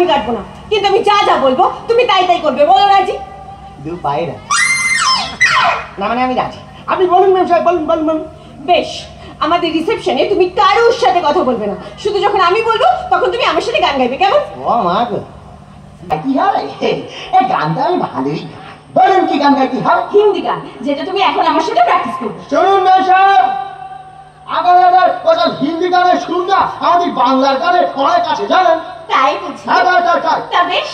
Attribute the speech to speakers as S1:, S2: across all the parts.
S1: আমি কাটবো না, কিন্তু আমি যা যা বলবো তুমি তাই তাই করবে। বলো রাজি?
S2: বাইরে না মানে আমি রাজি। আপনি বলুন ম্যাম সাহেব, বলুন বলুন বলুন।
S1: বেশ, আমাদের রিসেপশনে তুমি কারোর সাথে কথা বলবে না, শুধু যখন আমি বলবো তখন তুমি আমার সাথে গান গাইবে, কেমন?
S2: ও মা গো, কি হয় এই গানটা আমি ভালোই। বলুন কি গান গাইতে হয়?
S1: হিন্দি গান, যেটা তুমি এখন আমার সাথে প্র্যাকটিস করবে।
S2: শুনুন ম্যাম সাহেব, আপনাদের ওসব হিন্দি গানের সুর না আমাদের বাংলার গানের অনেক আছে জানেন?
S1: তাই বুঝি?
S2: হ্যাঁ তাই তাই।
S1: তা বেশ,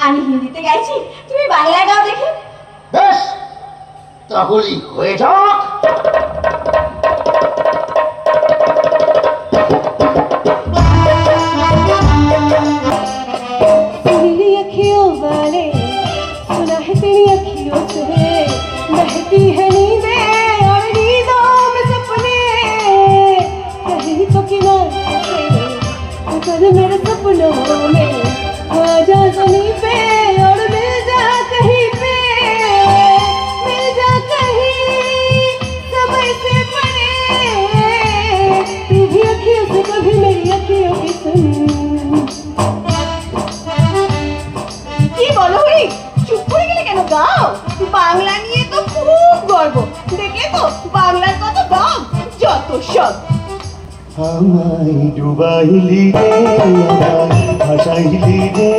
S1: আমি হিন্দিতে গাইছি, তুমি বাংলায় গাও দেখি।
S2: বেশ, তাহলেই হয়ে যাক।
S1: तेरी अखियों वाले सुना है तेरी अखियों से बहती है नींदें और नींदों में सपने कहीं तो किनारे उतर मेरे सपनों में आ जा ज़मीं पे और मिल जा कहीं पे, मिल जा कहीं समय से परे, तेरी अखियों से कभी मेरी अखियों की सुन। কি বলো হরি, চুপ করে গেলে কেন? গাও, বাংলা নিয়ে তো খুব গর্ব, দেখলে তো বাংলার কত দাম, যত সব।
S3: আমায় ডুবাইলি রে, আমায় ভাসাইলি রে,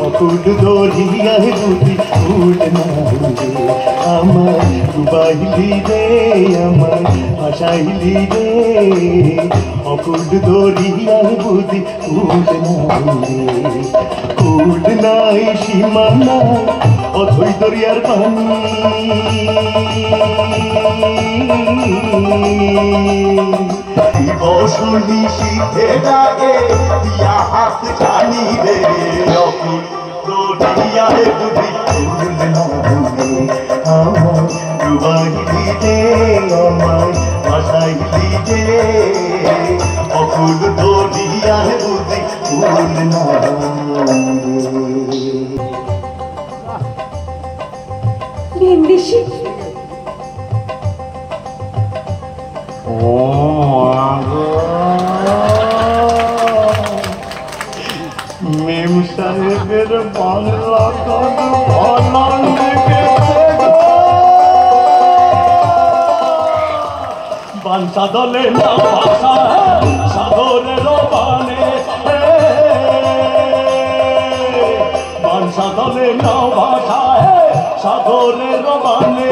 S3: অকুল দরিয়ায় বুঝি উঠ নাই রে। আমায় ডুবাইলি রে, আমায় ভাসাইলি রে, অকুল দরিয়ায় বুঝি উঠ নাই রে। উঠ নাই সীমা নাই অথই দরিয়ার পানি, বসলি শীতে ডাকে দিয়া হাত টানি রে, অকুল দরিয়ায় বুঝি উঠ নাই রে। আমায় ডুবাইলি রে, আমায় ভাসাইলি রে, অকুল দরিয়ায় বুঝি উঠ নাই রে।
S1: ভিনদেশি
S3: মেম সাহেবের বাংলা বাঞ্ছা দলে না ভাষা সাগরের বানে, বাঞ্ছা দলে না ভাষা সাগরের বানে,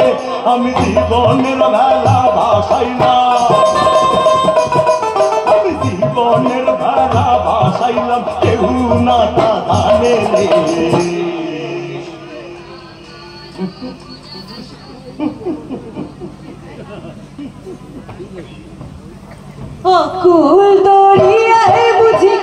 S3: আমি জীবনের বেলা ভাসাইলাম, আমি জীবনের বেলা ভাসাইলাম, কেউ না তা জানে রে।
S1: অকুল দরিয়ায় বুঝি